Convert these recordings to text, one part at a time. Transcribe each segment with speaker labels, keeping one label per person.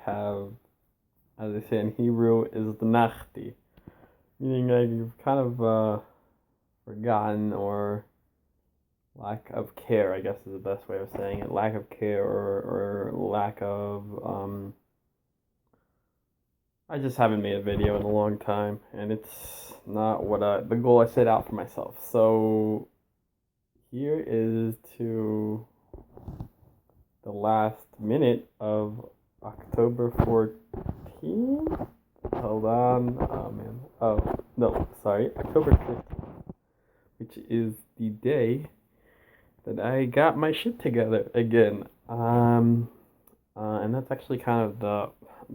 Speaker 1: have, as they say in Hebrew, is the nachti, meaning like you've kind of forgotten or lack of care, I guess is the best way of saying it. Lack of care or lack of I just haven't made a video in a long time, and it's not the goal I set out for myself. So here is to the last minute of October 14th. Hold on. Oh man. Oh no, sorry. October 15th, which is the day that I got my shit together again. And that's actually kind of the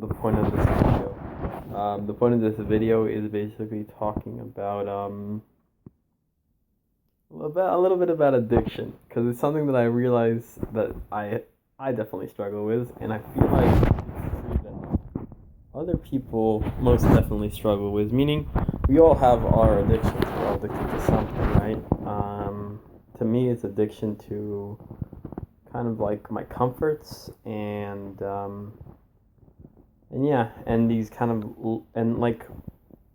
Speaker 1: point of this video. The point of this video is basically talking about a little bit about addiction, because it's something that I realize that I definitely struggle with, and I feel like it's that other people most definitely struggle with. Meaning, we all have our addictions. We're all addicted to something, right? To me, it's addiction to kind of like my comforts and yeah, and these kind of and like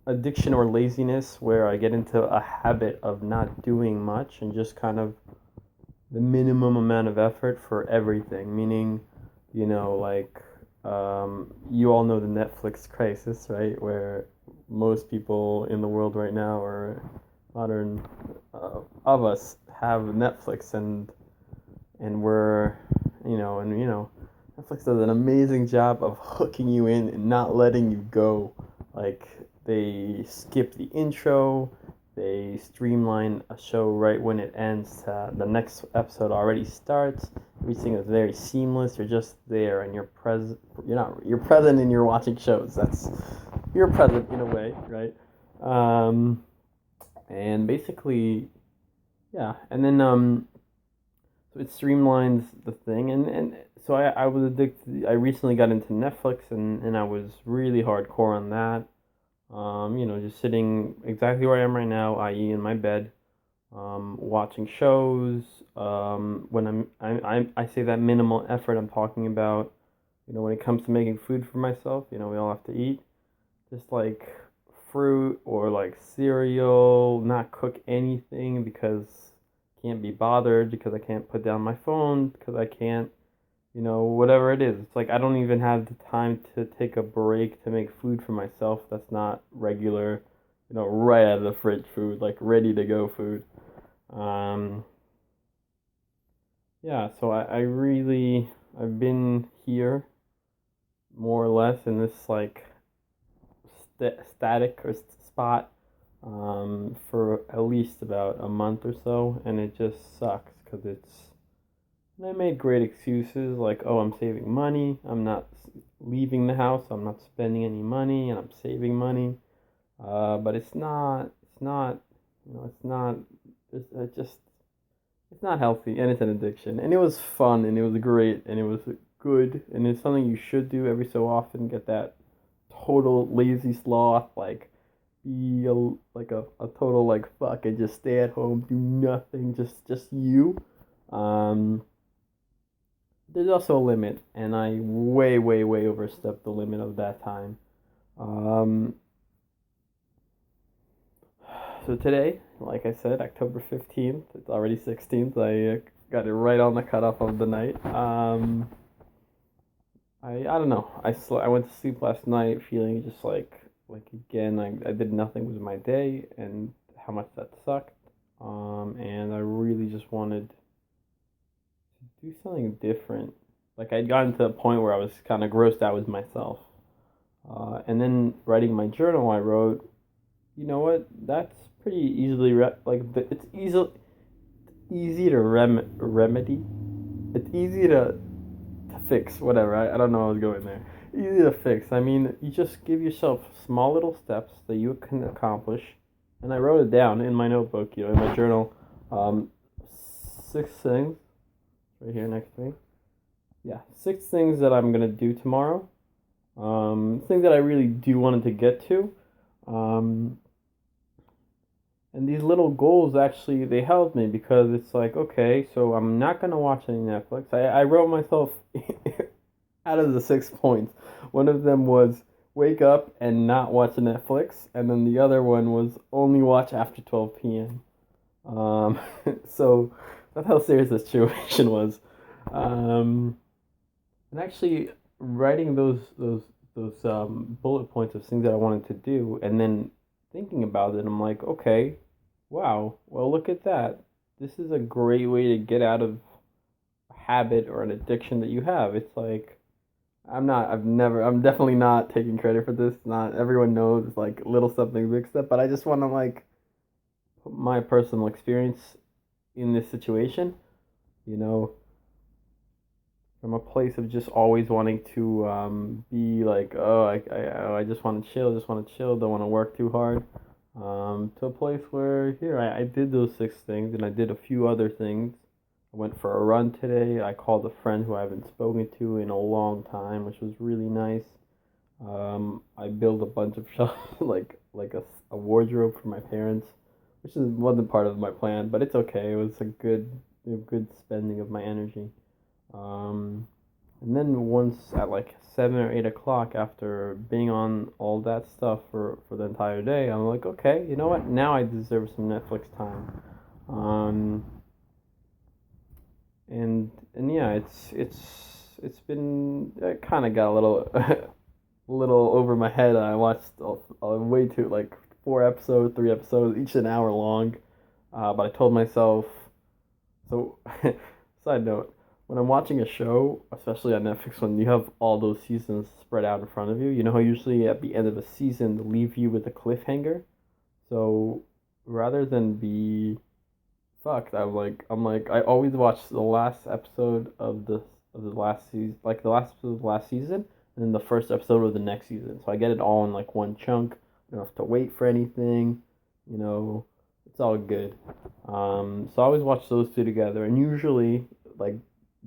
Speaker 1: addiction or laziness, where I get into a habit of not doing much and just kind of the minimum amount of effort for everything. Meaning, like you all know the Netflix crisis, right? Where most people in the world right now, or modern of us, have Netflix, and we're Netflix does an amazing job of hooking you in and not letting you go. Like, they skip the intro, they streamline a show right when it ends to the next episode already starts. Everything is very seamless. You're just there, and you're present. You're present, and you're watching shows. You're present in a way, right? And basically, yeah. And then so it streamlines the thing, and so I was addicted. I recently got into Netflix, and I was really hardcore on that. Just sitting exactly where I am right now, i.e., in my bed, watching shows. When I say that minimal effort, I'm talking about, when it comes to making food for myself. We all have to eat. Just like fruit or like cereal, not cook anything because can't be bothered, because I can't put down my phone, because I can't, whatever it is. It's like I don't even have the time to take a break to make food for myself. That's not regular, right out of the fridge food, like ready to go food. Yeah, so I've been here more or less in this like static or spot for at least about a month or so, and it just sucks because and I made great excuses like, oh, I'm saving money, I'm not leaving the house, I'm not spending any money, and I'm saving money, but it's just, it's not healthy, and it's an addiction, and it was fun, and it was great, and it was good, and it's something you should do every so often. Get that total lazy sloth, like be a total like fuck and just stay at home, do nothing, just you. Um, there's also a limit, and I way overstepped the limit of that time. Um, so today, like I said, October 15th, it's already 16th. I got it right on the cutoff of the night. I don't know. I went to sleep last night feeling just like again, I did nothing with my day, and how much that sucked. And I really just wanted to do something different. Like, I'd gotten to a point where I was kind of grossed out with myself. And then writing my journal, I wrote, you know what? That's pretty easily it's easy to remedy. It's easy to fix. Whatever. I don't know. I was going there. Easy to fix. I mean, you just give yourself small little steps that you can accomplish. And I wrote it down in my notebook, in my journal. 6 things right here next to me. Yeah, 6 things that I'm gonna do tomorrow. Things that I really do wanted to get to. And these little goals actually, they helped me, because it's like, okay, so I'm not gonna watch any Netflix. I wrote myself out of the 6 points, one of them was wake up and not watch Netflix, and then the other one was only watch after 12 p.m. So that's how serious the situation was. Um, and actually, writing those bullet points of things that I wanted to do, and then thinking about it, I'm like, okay, wow, well, look at that. This is a great way to get out of a habit or an addiction that you have. It's like I'm definitely not taking credit for this. Not everyone knows it's like little something, big step, but I just want to like put my personal experience in this situation, you know, from a place of just always wanting to be like, oh, I just want to chill, don't want to work too hard, to a place where here I did those 6 things and I did a few other things. I went for a run today. I called a friend who I haven't spoken to in a long time, which was really nice. I built a bunch of shelves, like a wardrobe for my parents, which wasn't part of my plan, but it's okay. It was a good spending of my energy. Um, and then once at like 7 or 8 o'clock, after being on all that stuff for the entire day, I'm like, okay, you know what? Now I deserve some Netflix time. Um, and yeah, it's been it kind of got a little little over my head. I watched way too like 4 episodes, 3 episodes, each an hour long. But I told myself so. Side note: when I'm watching a show, especially on Netflix, when you have all those seasons spread out in front of you, you know how usually at the end of a season they leave you with a cliffhanger. So rather than be fucked, I'm like I always watch the last episode of the last season, like the last episode of the last season, and then the first episode of the next season. So I get it all in like one chunk. I don't have to wait for anything. You know, it's all good. So I always watch those two together, and usually like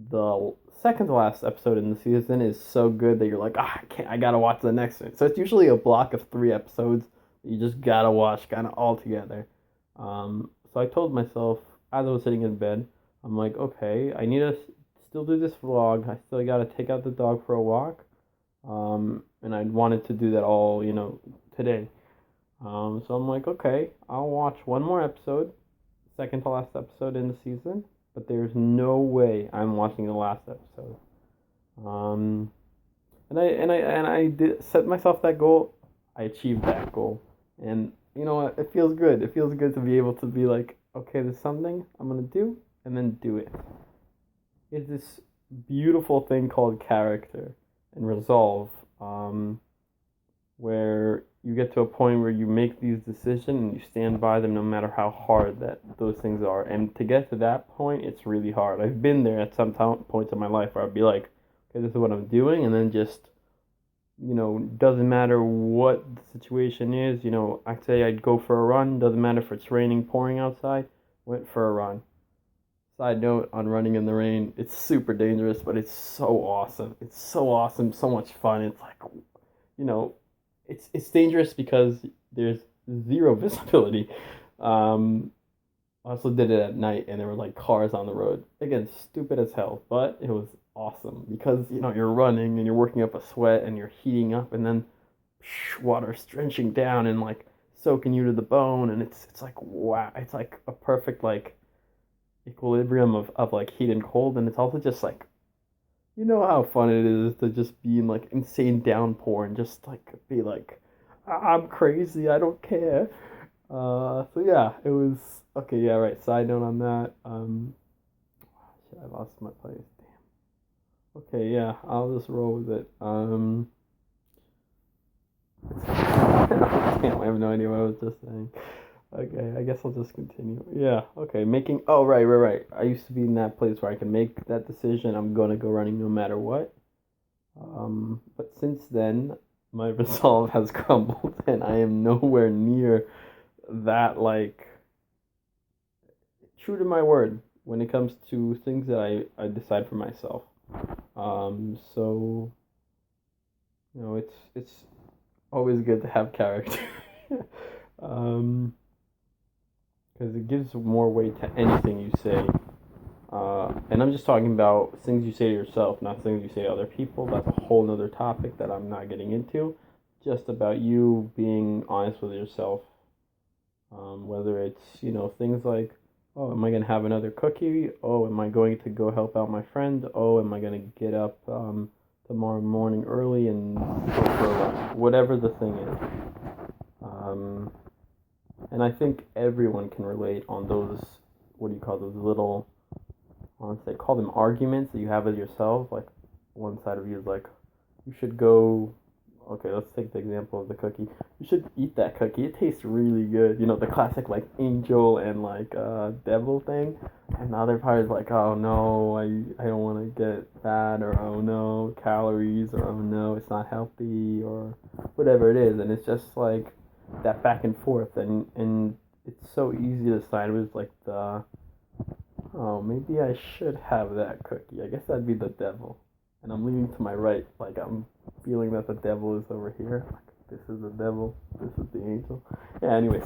Speaker 1: the second to last episode in the season is so good that you're like, ah, I can't, I gotta watch the next one. So it's usually a block of 3 episodes that you just gotta watch kind of all together. So I told myself as I was sitting in bed, I'm like, okay, I need to still do this vlog. I still gotta take out the dog for a walk. And I wanted to do that all, today. So I'm like, okay, I'll watch one more episode, second to last episode in the season, but there's no way I'm watching the last episode. Um, and I did set myself that goal. I achieved that goal, and you know what? It feels good. It feels good to be able to be like, okay, there's something I'm gonna do, and then do it. It's this beautiful thing called character and resolve, where you get to a point where you make these decisions and you stand by them no matter how hard that those things are. And to get to that point, it's really hard. I've been there at some points in my life where I'd be like, okay, this is what I'm doing, and then just doesn't matter what the situation is. I'd say I'd go for a run. Doesn't matter if it's raining, pouring outside. Went for a run. Side note on running in the rain, it's super dangerous, but it's so awesome. It's so awesome, so much fun. It's like, you know, it's dangerous because there's zero visibility. Um, I also did it at night, and there were like cars on the road. Again, stupid as hell, but it was awesome because you're running and you're working up a sweat and you're heating up, and then water's drenching down and like soaking you to the bone, and it's like wow, it's like a perfect like equilibrium of like heat and cold, and it's also just like how fun it is to just be in like insane downpour and just like be like I'm crazy, I don't care. So yeah, it was okay. Yeah, right. Side note on that. Shit, I lost my place. Damn. Okay, yeah, I'll just roll with it. Damn, I have no idea what I was just saying. Okay, I guess I'll just continue. Yeah, okay, making. Oh, right, right, right. I used to be in that place where I can make that decision. I'm gonna go running no matter what. But since then, my resolve has crumbled, and I am nowhere near that like true to my word when it comes to things that I decide for myself. So it's always good to have character. um, because it gives more weight to anything you say. And I'm just talking about things you say to yourself, not things you say to other people. That's a whole nother topic that I'm not getting into. Just about you being honest with yourself. Whether it's, things like, oh, am I going to have another cookie? Oh, am I going to go help out my friend? Oh, am I going to get up tomorrow morning early and go for a run? Whatever the thing is. Um, and I think everyone can relate on those, what do you call those little, I want to say, call them arguments that you have with yourself. Like, one side of you is like, you should go. Okay, let's take the example of the cookie. You should eat that cookie. It tastes really good. The classic like angel and like devil thing. And the other part is like, oh no, I don't want to get fat, or oh no, calories, or oh no, it's not healthy, or whatever it is. And it's just like that back and forth, and it's so easy to side with like the, oh, maybe I should have that cookie. I guess that'd be the devil. And I'm leaning to my right, like I'm feeling that the devil is over here. Like, this is the devil, this is the angel. Yeah, anyways,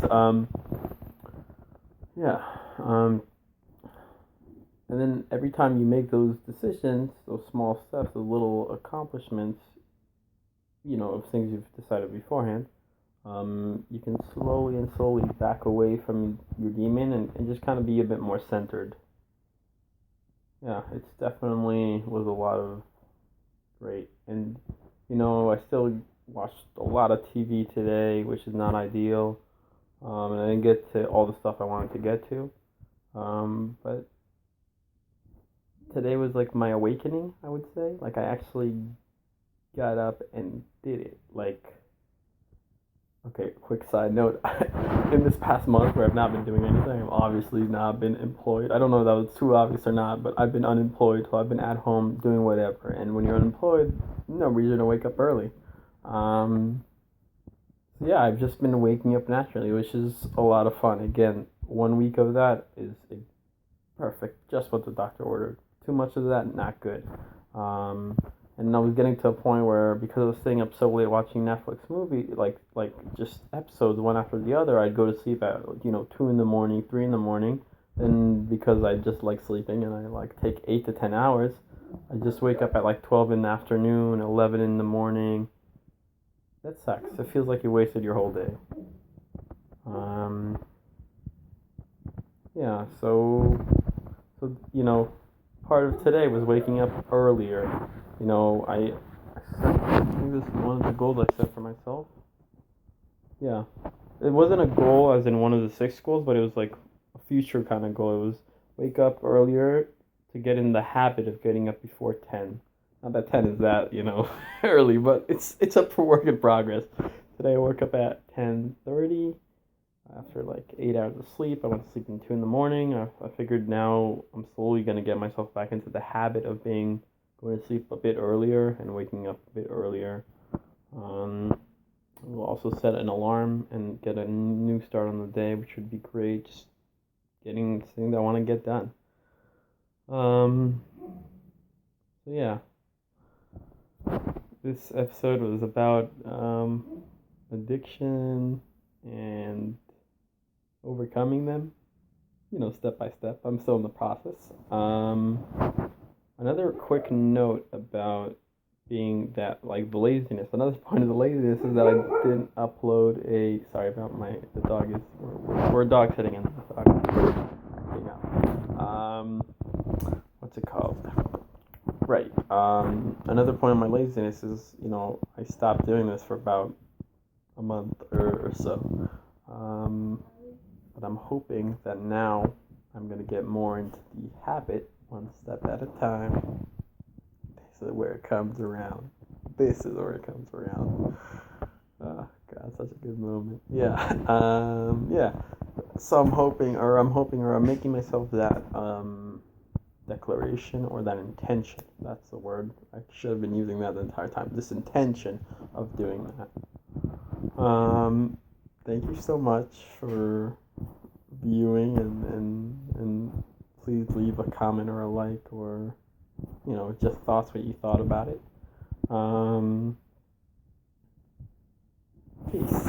Speaker 1: yeah. And then every time you make those decisions, those small steps, those little accomplishments, of things you've decided beforehand, you can slowly and slowly back away from your demon, and just kind of be a bit more centered. Yeah, it's definitely was a lot of great. And, I still watched a lot of TV today, which is not ideal. And I didn't get to all the stuff I wanted to get to. But today was like my awakening, I would say. Like, I actually got up and did it. Like, okay, quick side note. In this past month where I've not been doing anything, I've obviously not been employed. I don't know if that was too obvious or not, but I've been unemployed, so I've been at home doing whatever. And when you're unemployed, no reason to wake up early. So yeah, I've just been waking up naturally, which is a lot of fun. Again, 1 week of that is perfect, just what the doctor ordered. Too much of that, not good. Um, and I was getting to a point where, because I was staying up so late watching Netflix movie, like just episodes one after the other, I'd go to sleep at 2 in the morning, 3 in the morning, and because I just like sleeping and I like take 8 to 10 hours, I just wake up at like 12 in the afternoon, 11 in the morning. That sucks. It feels like you wasted your whole day. Um, yeah. So part of today was waking up earlier. I think this is one of the goals I set for myself. Yeah, it wasn't a goal as in one of the 6 goals, but it was like a future kind of goal. It was wake up earlier to get in the habit of getting up before 10. Not that 10 is that, early, but it's a work in progress. Today I woke up at 10:30 after like 8 hours of sleep. I went to sleep in 2 in the morning. I figured now I'm slowly gonna get myself back into the habit of going to sleep a bit earlier and waking up a bit earlier. We'll also set an alarm and get a new start on the day, which would be great. Just getting things I want to get done. So yeah, this episode was about addiction and overcoming them, step by step. I'm still in the process. Another quick note about being that, like, the laziness. Another point of the laziness is that I didn't upload sorry about the dog is, we're dog sitting in the dog. What's it called? Right. Another point of my laziness is, I stopped doing this for about a month or so. But I'm hoping that now I'm going to get more into the habit, one step at a time. This is where it comes around. Oh, God, such a good moment. Yeah. Yeah. So I'm making myself that declaration, or that intention. That's the word. I should have been using that the entire time. This intention of doing that. Thank you so much for viewing, and please leave a comment or a like, or just thoughts, what you thought about it. Peace.